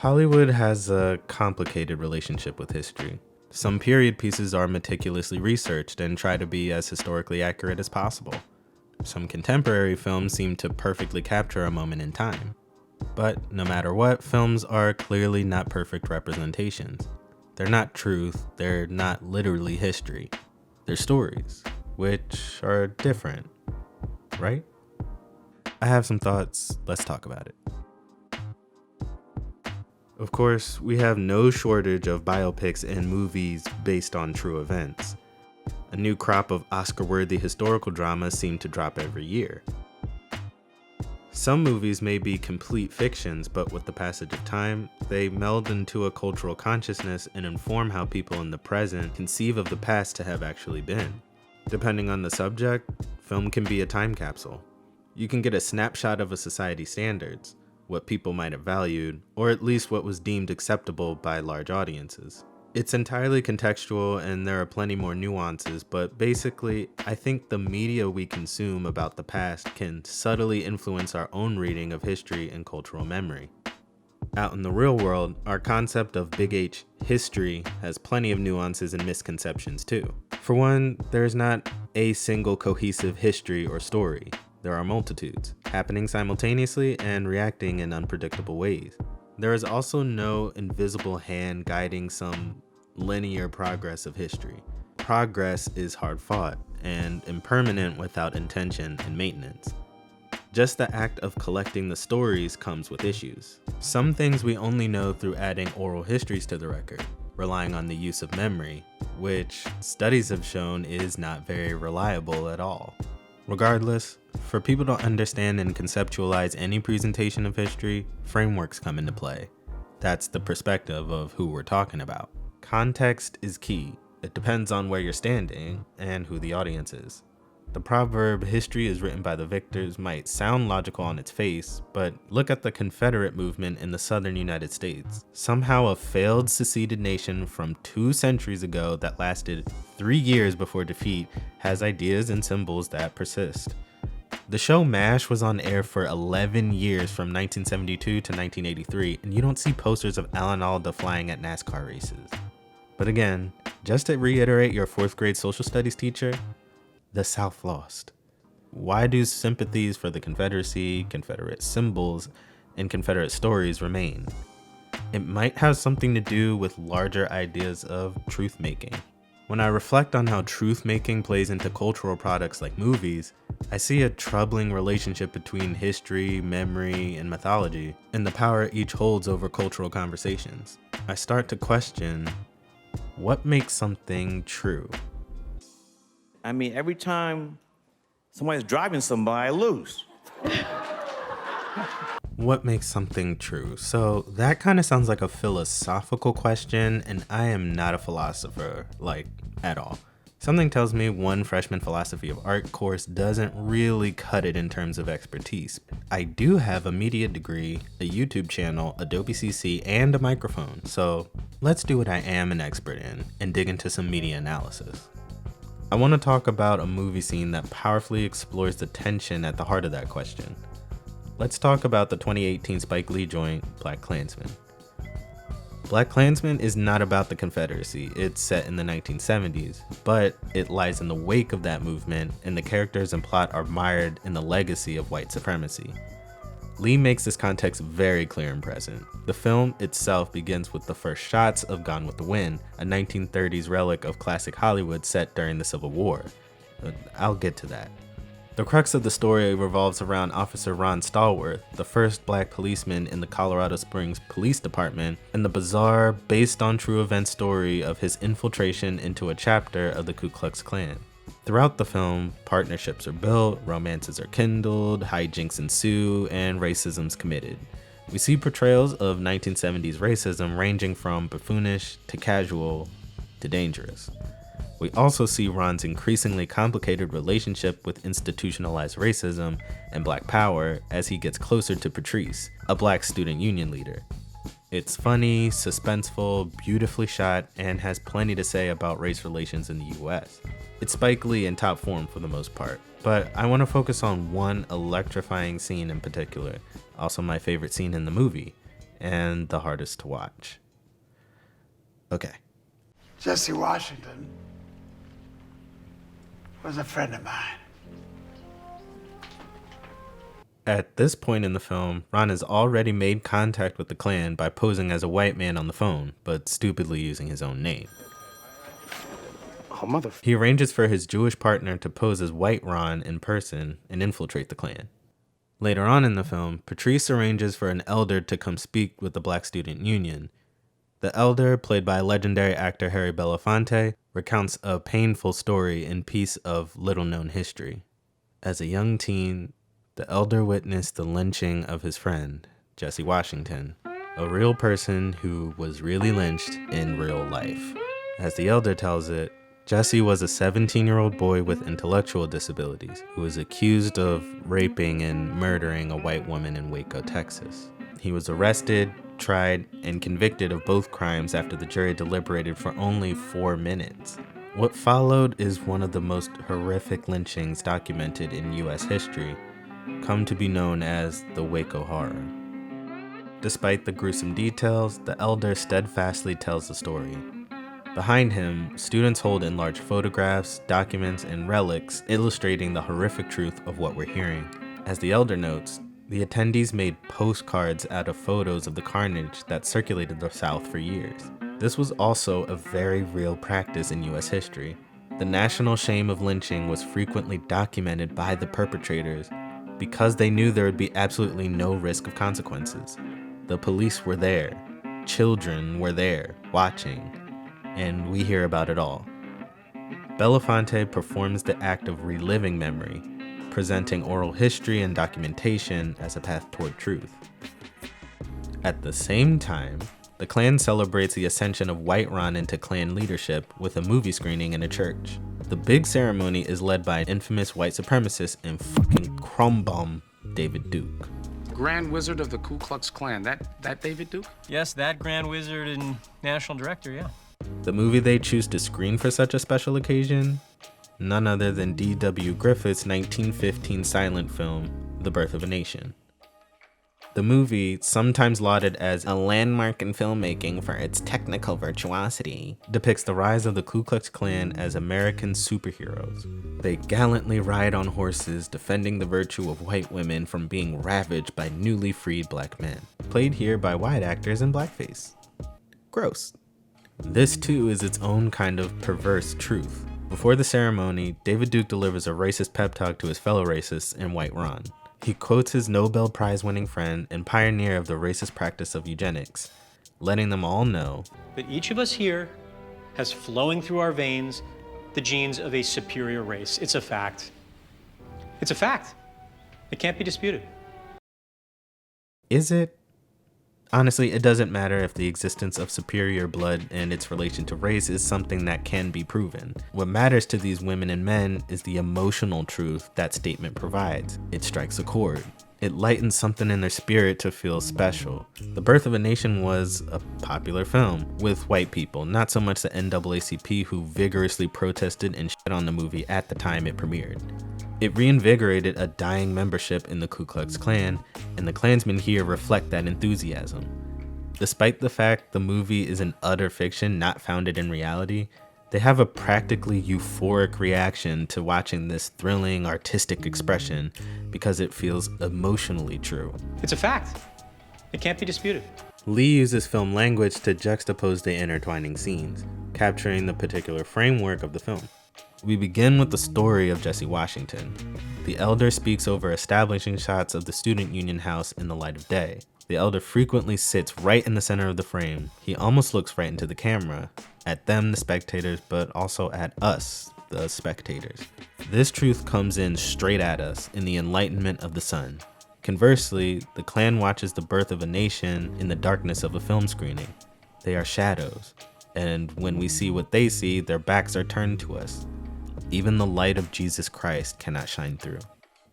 Hollywood has a complicated relationship with history. Some period pieces are meticulously researched and try to be as historically accurate as possible. Some contemporary films seem to perfectly capture a moment in time. But no matter what, films are clearly not perfect representations. They're not truth, they're not literally history. They're stories, which are different, right? I have some thoughts, let's talk about it. Of course, we have no shortage of biopics and movies based on true events. A new crop of Oscar-worthy historical dramas seem to drop every year. Some movies may be complete fictions, but with the passage of time, they meld into a cultural consciousness and inform how people in the present conceive of the past to have actually been. Depending on the subject, film can be a time capsule. You can get a snapshot of a society's standards, what people might have valued, or at least what was deemed acceptable by large audiences. It's entirely contextual and there are plenty more nuances, but basically, I think the media we consume about the past can subtly influence our own reading of history and cultural memory. Out in the real world, our concept of big H history has plenty of nuances and misconceptions too. For one, there's not a single cohesive history or story. There are multitudes, happening simultaneously and reacting in unpredictable ways. There is also no invisible hand guiding some linear progress of history. Progress is hard fought and impermanent without intention and maintenance. Just the act of collecting the stories comes with issues. Some things we only know through adding oral histories to the record, relying on the use of memory, which studies have shown is not very reliable at all. Regardless, for people to understand and conceptualize any presentation of history, frameworks come into play. That's the perspective of who we're talking about. Context is key. It depends on where you're standing and who the audience is. The proverb, "history is written by the victors," might sound logical on its face, but look at the Confederate movement in the southern United States. Somehow a failed seceded nation from 2 centuries ago that lasted 3 years before defeat has ideas and symbols that persist. The show MASH was on air for 11 years from 1972 to 1983, and you don't see posters of Alan Alda flying at NASCAR races. But again, just to reiterate your 4th grade social studies teacher, the South lost. Why do sympathies for the Confederacy, Confederate symbols, and Confederate stories remain? It might have something to do with larger ideas of truth-making. When I reflect on how truth-making plays into cultural products like movies, I see a troubling relationship between history, memory, and mythology, and the power each holds over cultural conversations. I start to question, what makes something true? I mean, every time somebody's driving somebody, I lose. What makes something true? So that kind of sounds like a philosophical question, and I am not a philosopher, at all. Something tells me one freshman philosophy of art course doesn't really cut it in terms of expertise. I do have a media degree, a YouTube channel, Adobe CC, and a microphone, so let's do what I am an expert in and dig into some media analysis. I want to talk about a movie scene that powerfully explores the tension at the heart of that question. Let's talk about the 2018 Spike Lee joint, Blackklansman. Blakkklansman is not about the Confederacy, it's set in the 1970s, but it lies in the wake of that movement, and the characters and plot are mired in the legacy of white supremacy. Lee makes this context very clear and present. The film itself begins with the first shots of Gone with the Wind, a 1930s relic of classic Hollywood set during the Civil War. I'll get to that. The crux of the story revolves around Officer Ron Stallworth, the first black policeman in the Colorado Springs Police Department, and the bizarre, based on true event story of his infiltration into a chapter of the Ku Klux Klan. Throughout the film, partnerships are built, romances are kindled, hijinks ensue, and racism's committed. We see portrayals of 1970s racism ranging from buffoonish to casual to dangerous. We also see Ron's increasingly complicated relationship with institutionalized racism and black power as he gets closer to Patrice, a black student union leader. It's funny, suspenseful, beautifully shot, and has plenty to say about race relations in the US. It's Spike Lee in top form for the most part, but I want to focus on one electrifying scene in particular, also my favorite scene in the movie. and the hardest to watch. Okay. Jessie Washington was a friend of mine. At this point in the film, Ron has already made contact with the Klan by posing as a white man on the phone, but stupidly using his own name. Oh, he arranges for his Jewish partner to pose as white Ron in person and infiltrate the Klan. Later on in the film, Patrice arranges for an elder to come speak with the Black Student Union. The elder, played by legendary actor Harry Belafonte, recounts a painful story and piece of little-known history. As a young teen, the elder witnessed the lynching of his friend, Jessie Washington, a real person who was really lynched in real life. As the elder tells it, Jessie was a 17-year-old boy with intellectual disabilities who was accused of raping and murdering a white woman in Waco, Texas. He was arrested, tried, and convicted of both crimes after the jury deliberated for only 4 minutes. What followed is one of the most horrific lynchings documented in U.S. history, come to be known as the Waco Horror. Despite the gruesome details, the elder steadfastly tells the story. Behind him, students hold enlarged photographs, documents, and relics illustrating the horrific truth of what we're hearing. As the elder notes, the attendees made postcards out of photos of the carnage that circulated the South for years. This was also a very real practice in U.S. history. The national shame of lynching was frequently documented by the perpetrators because they knew there would be absolutely no risk of consequences. The police were there, children were there, watching, and we hear about it all. Belafonte performs the act of reliving memory, presenting oral history and documentation as a path toward truth. At the same time, the Klan celebrates the ascension of White Ron into Klan leadership with a movie screening in a church. The big ceremony is led by an infamous white supremacist and fucking crumb bum, David Duke. Grand Wizard of the Ku Klux Klan. That David Duke? Yes, that Grand Wizard and National Director, yeah. The movie they choose to screen for such a special occasion? None other than D.W. Griffith's 1915 silent film, The Birth of a Nation. The movie, sometimes lauded as a landmark in filmmaking for its technical virtuosity, depicts the rise of the Ku Klux Klan as American superheroes. They gallantly ride on horses, defending the virtue of white women from being ravaged by newly freed black men, played here by white actors in blackface. Gross. This too is its own kind of perverse truth. Before the ceremony, David Duke delivers a racist pep talk to his fellow racists in White Ron. He quotes his Nobel Prize-winning friend and pioneer of the racist practice of eugenics, letting them all know that each of us here has flowing through our veins the genes of a superior race. It's a fact. It's a fact. It can't be disputed. Is it? Honestly, it doesn't matter if the existence of superior blood and its relation to race is something that can be proven. What matters to these women and men is the emotional truth that statement provides. It strikes a chord. It lightens something in their spirit to feel special. The Birth of a Nation was a popular film with white people, not so much the NAACP, who vigorously protested and shit on the movie at the time it premiered. It reinvigorated a dying membership in the Ku Klux Klan, and the Klansmen here reflect that enthusiasm. Despite the fact the movie is an utter fiction not founded in reality, they have a practically euphoric reaction to watching this thrilling artistic expression because it feels emotionally true. It's a fact. It can't be disputed. Lee uses film language to juxtapose the intertwining scenes, capturing the particular framework of the film. We begin with the story of Jessie Washington. The elder speaks over establishing shots of the student union house in the light of day. The elder frequently sits right in the center of the frame. He almost looks right into the camera, at them, the spectators, but also at us, the spectators. This truth comes in straight at us in the enlightenment of the sun. Conversely, the Klan watches the birth of a nation in the darkness of a film screening. They are shadows, and when we see what they see, their backs are turned to us. Even the light of Jesus Christ cannot shine through.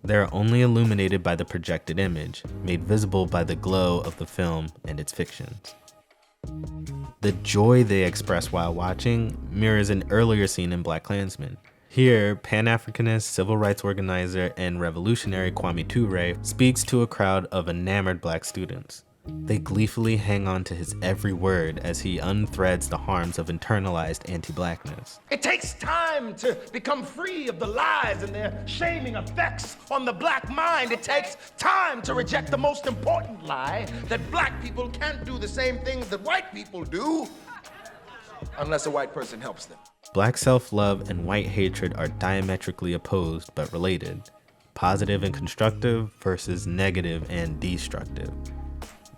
They are only illuminated by the projected image, made visible by the glow of the film and its fictions. The joy they express while watching mirrors an earlier scene in Blakkklansman. Here, Pan-Africanist, civil rights organizer, and revolutionary Kwame Ture speaks to a crowd of enamored black students. They gleefully hang on to his every word as he unthreads the harms of internalized anti-blackness. It takes time to become free of the lies and their shaming effects on the black mind. It takes time to reject the most important lie, that black people can't do the same things that white people do, unless a white person helps them. Black self-love and white hatred are diametrically opposed but related. Positive and constructive versus negative and destructive.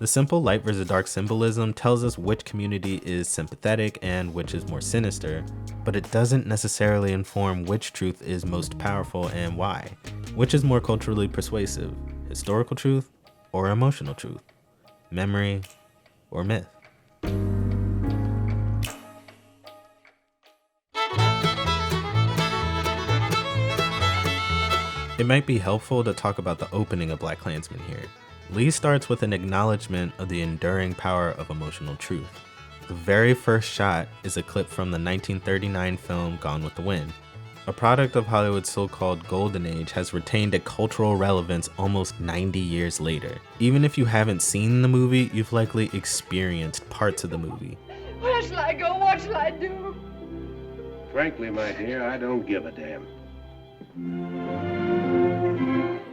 The simple light versus dark symbolism tells us which community is sympathetic and which is more sinister, but it doesn't necessarily inform which truth is most powerful and why. Which is more culturally persuasive, historical truth or emotional truth, memory or myth? It might be helpful to talk about the opening of Blakkklansman here. Lee starts with an acknowledgement of the enduring power of emotional truth. The very first shot is a clip from the 1939 film Gone with the Wind. A product of Hollywood's so-called golden age has retained a cultural relevance almost 90 years later. Even if you haven't seen the movie, you've likely experienced parts of the movie. Where shall I go? What shall I do? Frankly, my dear, I don't give a damn.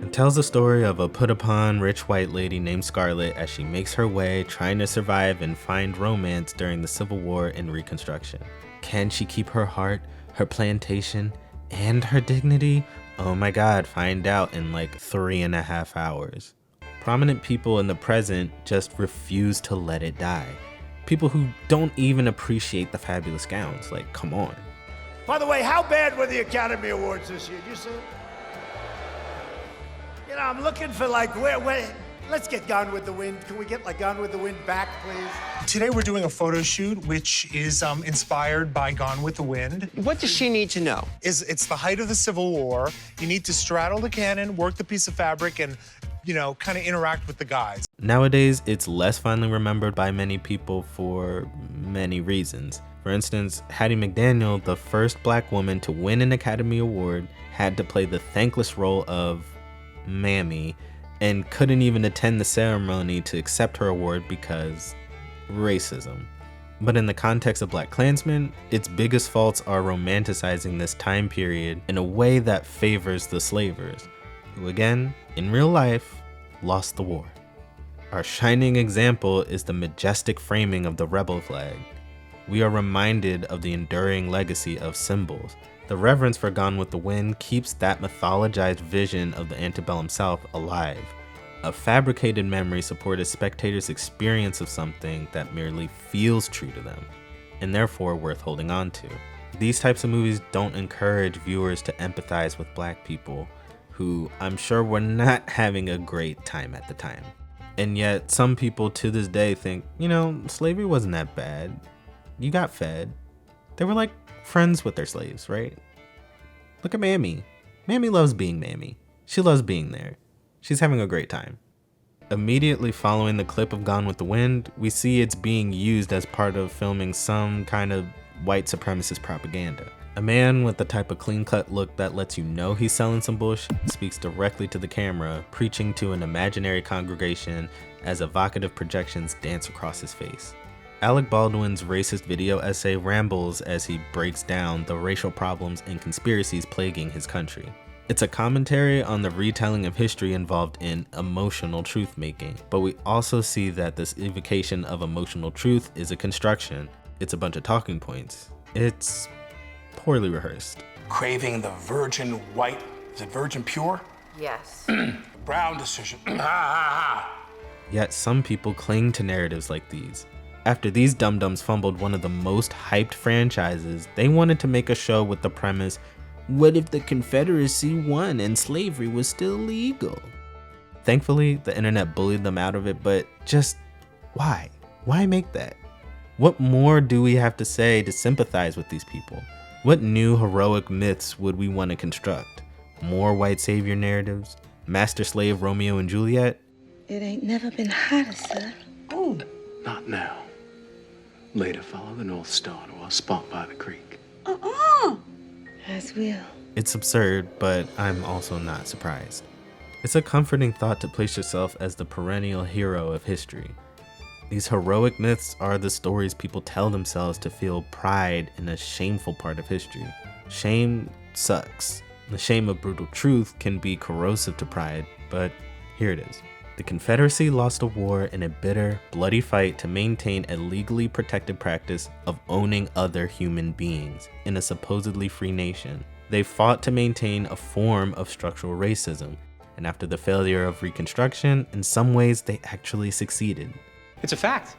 It tells the story of a put-upon rich white lady named Scarlett as she makes her way trying to survive and find romance during the Civil War and Reconstruction. Can she keep her heart, her plantation, and her dignity? Oh my god, find out in like 3.5 hours. Prominent people in the present just refuse to let it die. People who don't even appreciate the fabulous gowns, like come on. By the way, how bad were the Academy Awards this year? Did you see it? You know, I'm looking for like, where, let's get Gone with the Wind. Can we get like Gone with the Wind back, please? Today we're doing a photo shoot which is inspired by Gone with the Wind. What does she need to know? It's the height of the Civil War. You need to straddle the cannon, work the piece of fabric, and, you know, kind of interact with the guys. Nowadays, it's less fondly remembered by many people for many reasons. For instance, Hattie McDaniel, the first black woman to win an Academy Award, had to play the thankless role of Mammy and couldn't even attend the ceremony to accept her award because racism. But in the context of Blakkklansman, its biggest faults are romanticizing this time period in a way that favors the slavers, who again, in real life, lost the war. Our shining example is the majestic framing of the rebel flag. We are reminded of the enduring legacy of symbols. The reverence for Gone with the Wind keeps that mythologized vision of the antebellum South alive. A fabricated memory supports spectators' experience of something that merely feels true to them, and therefore worth holding on to. These types of movies don't encourage viewers to empathize with black people who I'm sure were not having a great time at the time. And yet some people to this day think, you know, slavery wasn't that bad. You got fed. They were like friends with their slaves, right? Look at Mammy. Mammy loves being Mammy. She loves being there. She's having a great time. Immediately following the clip of Gone with the Wind, we see it's being used as part of filming some kind of white supremacist propaganda. A man with the type of clean-cut look that lets you know he's selling some bush speaks directly to the camera, preaching to an imaginary congregation as evocative projections dance across his face. Alec Baldwin's racist video essay rambles as he breaks down the racial problems and conspiracies plaguing his country. It's a commentary on the retelling of history involved in emotional truth making, but we also see that this evocation of emotional truth is a construction. It's a bunch of talking points. It's poorly rehearsed. Craving the virgin white, is it virgin pure? Yes. Brown decision. Yet some people cling to narratives like these. After these dum-dums fumbled one of the most hyped franchises, they wanted to make a show with the premise, what if the Confederacy won and slavery was still legal? Thankfully, the internet bullied them out of it, but just why? Why make that? What more do we have to say to sympathize with these people? What new heroic myths would we want to construct? More white savior narratives? Master slave Romeo and Juliet? It ain't never been hotter, sir. Ooh. Not now. Later, follow the North Star to our spot by the creek. As will. It's absurd, but I'm also not surprised. It's a comforting thought to place yourself as the perennial hero of history. These heroic myths are the stories people tell themselves to feel pride in a shameful part of history. Shame sucks. The shame of brutal truth can be corrosive to pride, but here it is. The Confederacy lost a war in a bitter, bloody fight to maintain a legally protected practice of owning other human beings in a supposedly free nation. They fought to maintain a form of structural racism, and after the failure of Reconstruction, in some ways they actually succeeded. It's a fact.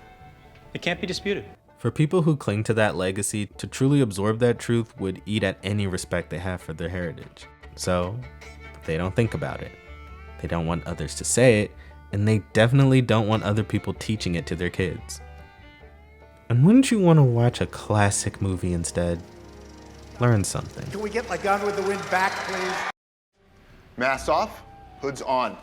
It can't be disputed. For people who cling to that legacy, to truly absorb that truth would eat at any respect they have for their heritage. So, they don't think about it. They don't want others to say it, and they definitely don't want other people teaching it to their kids. And wouldn't you want to watch a classic movie instead? Learn something. Can we get like Gone with the Wind back, please? Masks off, hoods on.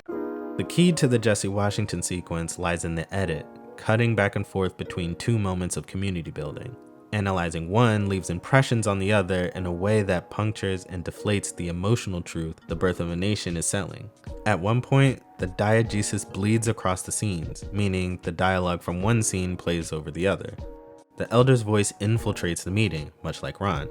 The key to the Jessie Washington sequence lies in the edit, cutting back and forth between two moments of community building. Analyzing one leaves impressions on the other in a way that punctures and deflates the emotional truth The Birth of a Nation is selling. At one point, the diegesis bleeds across the scenes, meaning the dialogue from one scene plays over the other. The elder's voice infiltrates the meeting, much like Ron,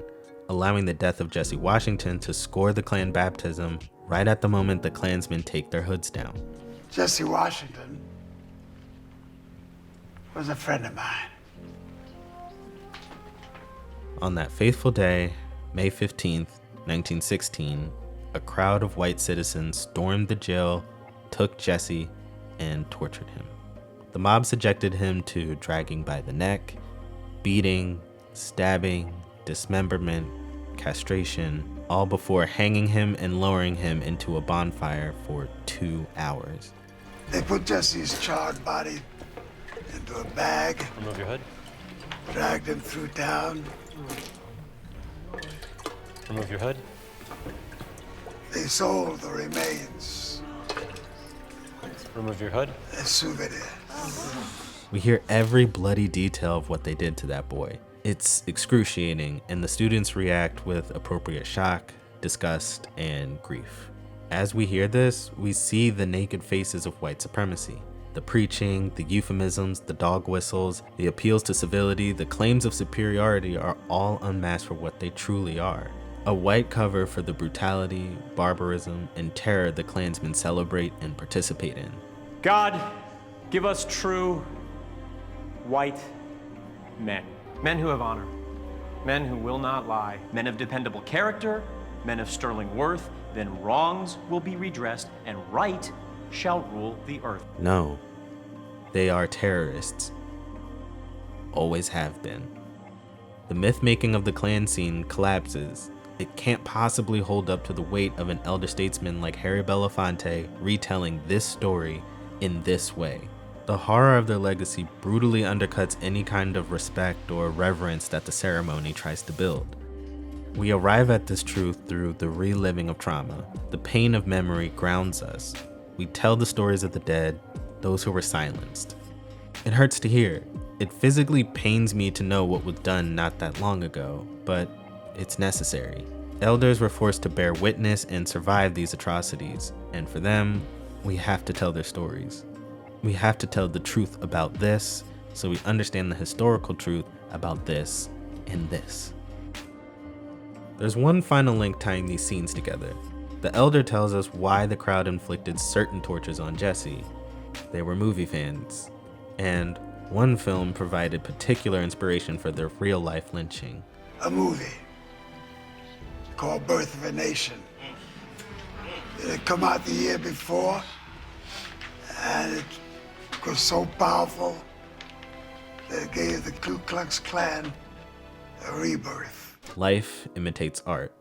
allowing the death of Jessie Washington to score the Klan baptism right at the moment the Klansmen take their hoods down. Jessie Washington was a friend of mine. On that faithful day, May 15th, 1916, a crowd of white citizens stormed the jail, took Jessie, and tortured him. The mob subjected him to dragging by the neck, beating, stabbing, dismemberment, castration, all before hanging him and lowering him into a bonfire for 2 hours. They put Jesse's charred body into a bag, Remove your hood. dragged him through town. Remove your hood. They sold the remains Remove your hood. as souvenirs. We hear every bloody detail of what they did to that boy. It's excruciating, and the students react with appropriate shock, disgust, and grief. As we hear this, we see the naked faces of white supremacy. The preaching, the euphemisms, the dog whistles, the appeals to civility, the claims of superiority are all unmasked for what they truly are. A white cover for the brutality, barbarism, and terror the Klansmen celebrate and participate in. God, give us true white men. Men who have honor. Men who will not lie. Men of dependable character. Men of sterling worth. Then wrongs will be redressed and right shall rule the earth. No, they are terrorists. Always have been. The myth-making of the Klan scene collapses. It can't possibly hold up to the weight of an elder statesman like Harry Belafonte retelling this story in this way. The horror of their legacy brutally undercuts any kind of respect or reverence that the ceremony tries to build. We arrive at this truth through the reliving of trauma. The pain of memory grounds us. We tell the stories of the dead, those who were silenced. It hurts to hear. It physically pains me to know what was done not that long ago, but it's necessary. Elders were forced to bear witness and survive these atrocities, and for them, we have to tell their stories. We have to tell the truth about this so we understand the historical truth about this and this. There's one final link tying these scenes together. The elder tells us why the crowd inflicted certain tortures on Jessie. They were movie fans, and one film provided particular inspiration for their real-life lynching. A movie called Birth of a Nation. It had come out the year before, and it was so powerful that it gave the Ku Klux Klan a rebirth. Life imitates art.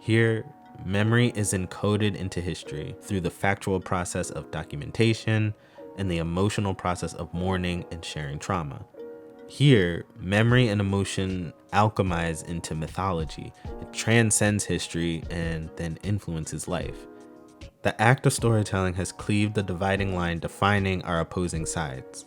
Here, memory is encoded into history through the factual process of documentation and the emotional process of mourning and sharing trauma. Here, memory and emotion alchemize into mythology. It transcends history and then influences life. The act of storytelling has cleaved the dividing line defining our opposing sides.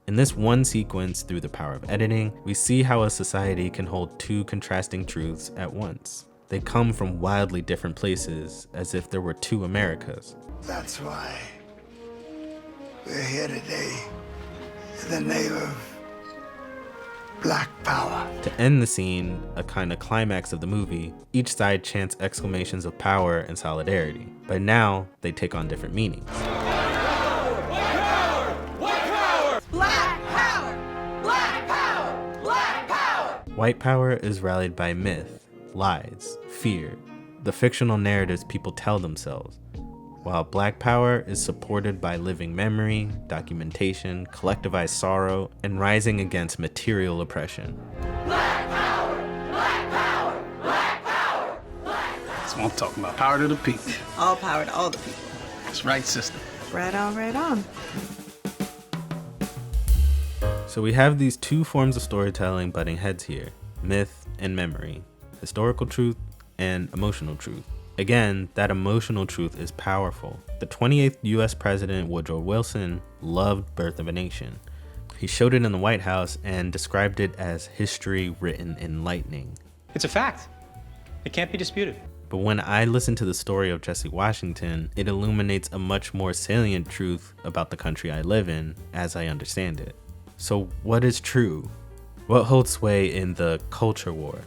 In this one sequence, through the power of editing, we see how a society can hold two contrasting truths at once. They come from wildly different places, as if there were two Americas. That's why we're here today in the name of Black Power. To end the scene, a kind of climax of the movie, each side chants exclamations of power and solidarity. But now, they take on different meanings. White power is rallied by myth, lies, fear, the fictional narratives people tell themselves, while black power is supported by living memory, documentation, collectivized sorrow, and rising against material oppression. Black power! Black power! Black power! Black power! That's what I'm talking about. Power to the people. All power to all the people. That's right, sister. Right on, right on. So we have these two forms of storytelling butting heads here, myth and memory, historical truth and emotional truth. Again, that emotional truth is powerful. The 28th US President Woodrow Wilson loved Birth of a Nation. He showed it in the White House and described it as history written in lightning. It's a fact. It can't be disputed. But when I listen to the story of Jessie Washington, it illuminates a much more salient truth about the country I live in as I understand it. So what is true? What holds sway in the culture war?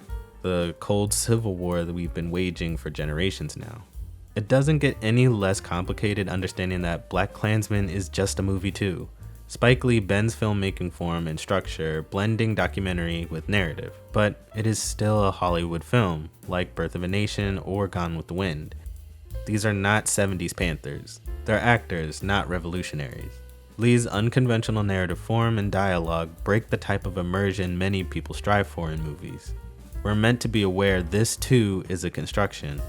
The cold civil war that we've been waging for generations now. It doesn't get any less complicated understanding that Blakkklansman is just a movie too. Spike Lee bends filmmaking form and structure, blending documentary with narrative. But it is still a Hollywood film, like Birth of a Nation or Gone with the Wind. These are not 70s Panthers. They're actors, not revolutionaries. Lee's unconventional narrative form and dialogue break the type of immersion many people strive for in movies. We're meant to be aware this too is a construction.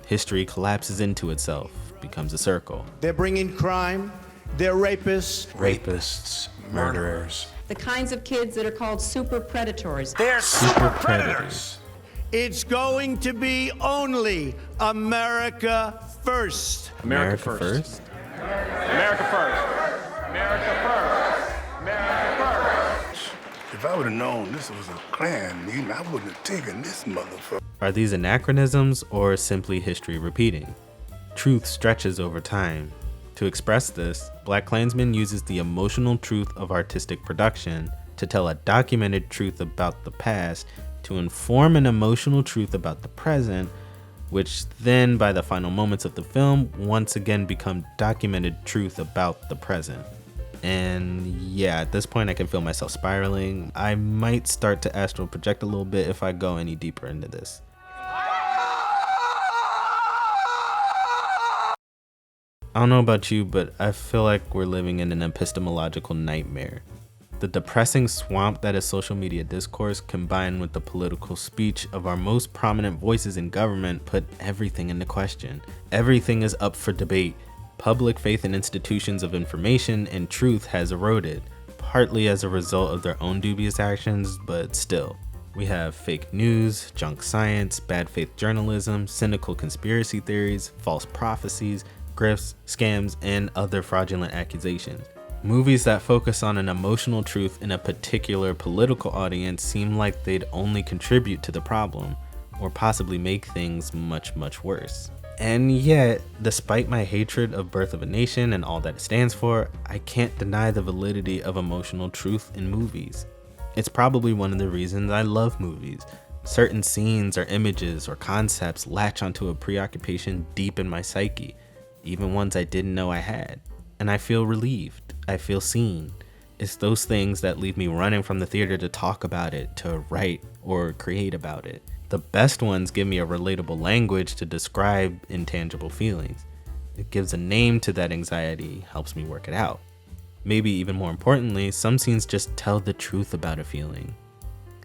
History collapses into itself, becomes a circle. They're bringing crime, they're rapists, murderers. The kinds of kids that are called super predators. They're super predators. It's going to be only America first. America first? America first. America first. America first. If I would have known this was a Klan meeting, I wouldn't have taken this motherfucker. Are these anachronisms or simply history repeating? Truth stretches over time. To express this, Blakkklansman uses the emotional truth of artistic production to tell a documented truth about the past to inform an emotional truth about the present, which then by the final moments of the film once again become documented truth about the present. And yeah, at this point I can feel myself spiraling. I might start to astral project a little bit if I go any deeper into this. I don't know about you, but I feel like we're living in an epistemological nightmare. The depressing swamp that is social media discourse combined with the political speech of our most prominent voices in government put everything into question. Everything is up for debate. Public faith in institutions of information and truth has eroded, partly as a result of their own dubious actions, but still. We have fake news, junk science, bad faith journalism, cynical conspiracy theories, false prophecies, grifts, scams, and other fraudulent accusations. Movies that focus on an emotional truth in a particular political audience seem like they'd only contribute to the problem, or possibly make things much, much worse. And yet, despite my hatred of Birth of a Nation and all that it stands for, I can't deny the validity of emotional truth in movies. It's probably one of the reasons I love movies. Certain scenes or images or concepts latch onto a preoccupation deep in my psyche, even ones I didn't know I had. And I feel relieved. I feel seen. It's those things that leave me running from the theater to talk about it, to write or create about it. The best ones give me a relatable language to describe intangible feelings. It gives a name to that anxiety, helps me work it out. Maybe even more importantly, some scenes just tell the truth about a feeling.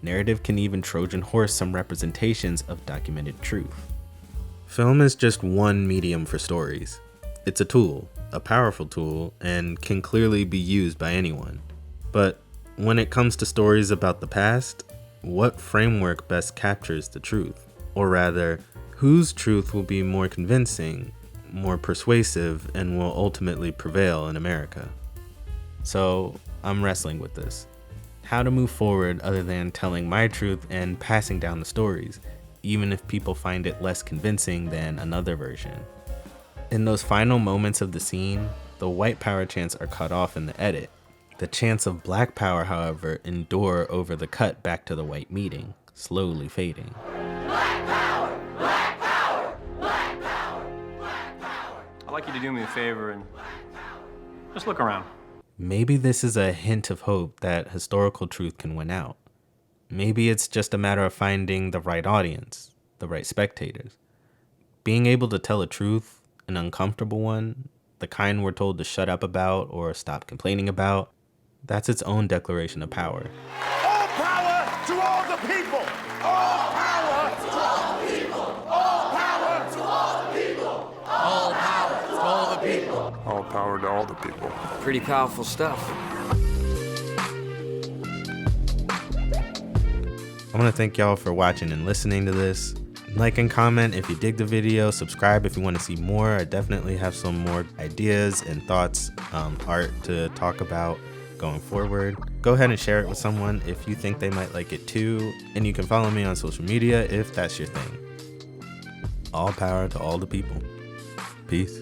Narrative can even Trojan horse some representations of documented truth. Film is just one medium for stories. It's a tool, a powerful tool, and can clearly be used by anyone. But when it comes to stories about the past, what framework best captures the truth? Or rather, whose truth will be more convincing, more persuasive, and will ultimately prevail in America? So I'm wrestling with this. How to move forward other than telling my truth and passing down the stories? even if people find it less convincing than another version. In those final moments of the scene, the white power chants are cut off in the edit. The chants of black power, however, endure over the cut back to the white meeting, slowly fading. Black power! Black power! Black power! Black power! I'd like you to do me a favor and just look around. Maybe this is a hint of hope that historical truth can win out. Maybe it's just a matter of finding the right audience, the right spectators. Being able to tell a truth, an uncomfortable one, the kind we're told to shut up about or stop complaining about, that's its own declaration of power. All power to all the people! All power to all the people! All power to all the people! All power to all the people! All power to all the people. Pretty powerful stuff. I want to thank y'all for watching and listening to this. Like and comment if you dig the video, subscribe if you want to see more. I definitely have some more ideas and thoughts, art to talk about going forward. Go ahead and share it with someone if you think they might like it too. And you can follow me on social media if that's your thing. All power to all the people. Peace.